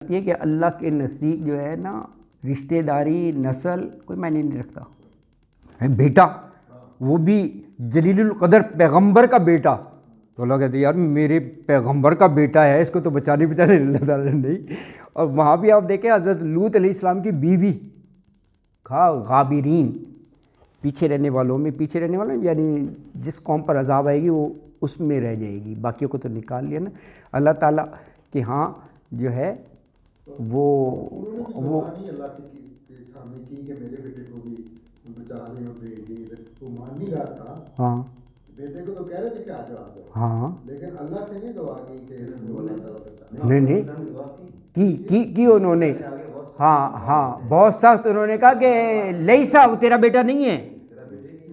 یہ کہ اللہ کے نزدیک جو ہے نا رشتہ داری نسل کوئی معنی نہیں رکھتا ہے۔ بیٹا وہ بھی جلیل القدر پیغمبر کا بیٹا، تو اللہ کہتے ہیں یار میرے پیغمبر کا بیٹا ہے، اس کو تو بچانے اللہ تعالیٰ نے نہیں۔ اور وہاں بھی آپ دیکھیں حضرت لوط علیہ السلام کی بیوی غابرین، پیچھے رہنے والوں یعنی جس قوم پر عذاب آئے گی وہ اس میں رہ جائے گی، باقیوں کو تو نکال لیا نا اللہ تعالیٰ کہ ہاں جو ہے وہ اللہ کے سامنے کی کہ میرے بیٹے کو بھی بچا لیں اور بھیج دیں، وہ مان نہیں رہا تھا۔ ہاں بیٹے کو تو کہہ رہے تھے کہ آ جاؤ ہاں، لیکن اللہ سے نہیں دعا کی کہ اس کو اللہ تعالیٰ بچا۔ نہیں کی انہوں نے، ہاں بہت سخت انہوں نے کہا کہ لیسا وہ تیرا بیٹا نہیں ہے،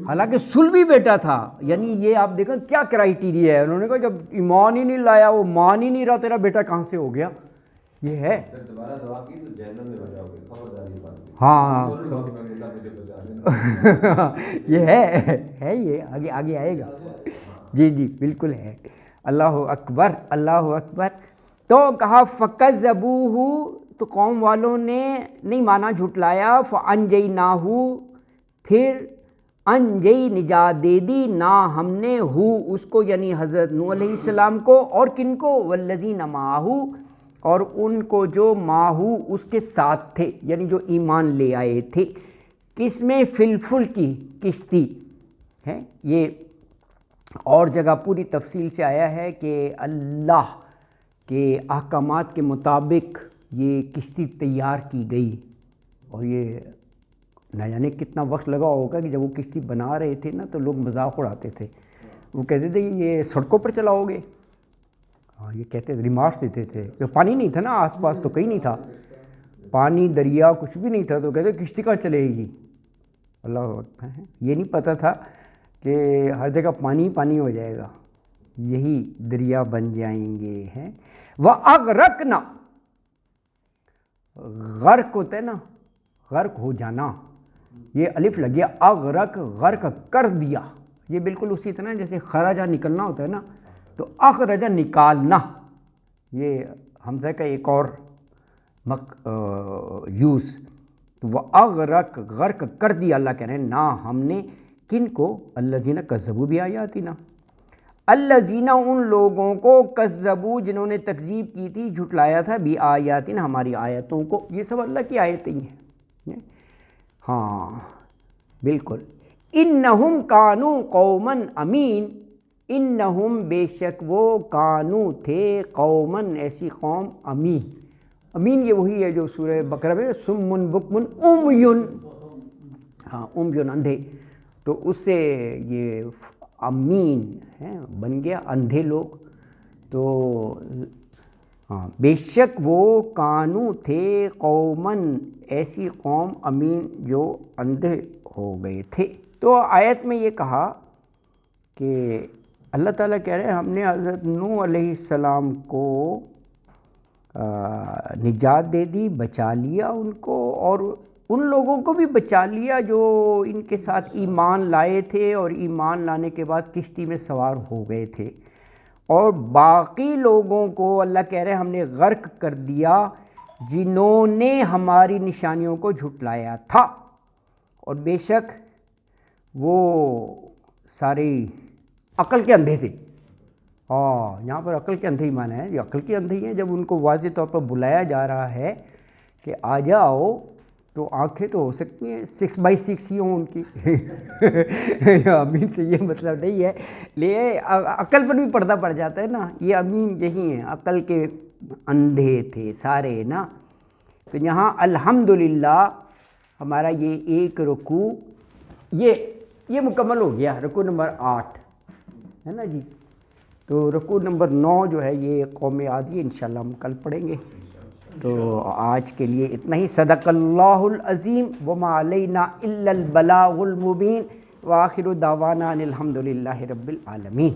حالانکہ سلبی بیٹا تھا۔ یعنی یہ آپ دیکھیں کیا کرائیٹیریا ہے، انہوں نے کہا جب ایمان ہی نہیں لایا، وہ مان ہی نہیں رہا، تیرا بیٹا کہاں سے ہو گیا؟ یہ ہے ہاں یہ ہے یہ آگے آئے گا۔ جی بالکل ہے۔ اللہ اکبر اللہ اکبر۔ تو کہا فَكَذَّبُوهُ، تو قوم والوں نے نہیں مانا، جھٹلایا، فَأَنْجَيْنَاهُ، پھر انجئی نجات دے دی نا ہم نے ہو اس کو، یعنی حضرت نوح علیہ السلام کو، اور کن کو؟ والذین معہ، اور ان کو جو معہ اس کے ساتھ تھے، یعنی جو ایمان لے آئے تھے۔ کس میں؟ فی الفلک کی کشتی ہے۔ یہ اور جگہ پوری تفصیل سے آیا ہے کہ اللہ کے احکامات کے مطابق یہ کشتی تیار کی گئی، اور یہ نہ جانے کتنا وقت لگا ہوگا کہ جب وہ کشتی بنا رہے تھے نا تو لوگ مذاق اڑاتے تھے، وہ کہتے تھے یہ سڑکوں پر چلاؤ گے؟ ہاں یہ کہتے تھے، ریمارکس دیتے تھے، کہ پانی نہیں تھا نا آس پاس، تو کہیں نہیں تھا پانی، دریا کچھ بھی نہیں تھا، تو کہتے کشتی کہاں چلے گی؟ اللہ یہ نہیں پتہ تھا کہ ہر جگہ پانی پانی ہو جائے گا، یہی دریا بن جائیں گے ہیں۔ وَأَغْرَقْنَا، غرق ہوتا ہے نا، غرق ہو جانا، یہ الف لگ گیا، اغرق غرق کر دیا، یہ بالکل اسی طرح جیسے خرجہ نکلنا ہوتا ہے نا، تو اخرجہ نکالنا، یہ حمزہ کا ایک اور یوز، تو وہ اغرق غرق کر دیا، اللہ کہہ رہے ہیں نا ہم نے کن کو؟ الذین کذبوا بآیاتنا، الذین ان لوگوں کو، کذبوا جنہوں نے تکذیب کی تھی، جھٹلایا تھا، بآیاتنا ہماری آیتوں کو، یہ سب اللہ کی آیتیں ہیں۔ ہاں بالکل۔ انہم کانوا قوما امین، انہم بے شک وہ، کانوا تھے، قومن ایسی قوم، امین، امین یہ وہی ہے جو سورہ بقرہ میں سم بکم عمیٌ، ہاں عمیٌ اندھے، تو اس سے یہ امین ہے بن گیا، اندھے لوگ۔ تو ہاں بے شک وہ، کانوا تھے، قومن ایسی قوم، امین جو اندھے ہو گئے تھے۔ تو آیت میں یہ کہا کہ اللہ تعالیٰ کہہ رہے ہیں ہم نے حضرت نوح علیہ السلام کو نجات دے دی، بچا لیا ان کو، اور ان لوگوں کو بھی بچا لیا جو ان کے ساتھ ایمان لائے تھے اور ایمان لانے کے بعد کشتی میں سوار ہو گئے تھے، اور باقی لوگوں کو اللہ کہہ رہے ہیں ہم نے غرق کر دیا جنہوں نے ہماری نشانیوں کو جھٹلایا تھا، اور بے شک وہ سارے عقل کے اندھے تھے۔ یہاں پر عقل کے اندھے ہی مانا ہے، یہ عقل کے اندھے ہی ہیں، جب ان کو واضح طور پر بلایا جا رہا ہے کہ آ جاؤ، تو آنکھیں تو ہو سکتی ہیں 6x6 ہی ہوں ان کی امین سے یہ مطلب نہیں ہے، لیکن عقل پر بھی پردہ پڑ جاتا ہے نا، یہ امین یہی ہیں، عقل کے اندھے تھے سارے نا۔ تو یہاں الحمدللہ ہمارا یہ ایک رکوع یہ مکمل ہو گیا، رکوع نمبر 8 ہے نا جی۔ تو رکوع نمبر 9 جو ہے یہ قوم عادی، انشاءاللہ ہم کل پڑھیں گے۔ تو آج کے لیے اتنا ہی۔ صدق اللہ العظیم وما علینا الا البلاغ المبین، وآخر دعوانا ان الحمد للہ رب العالمین۔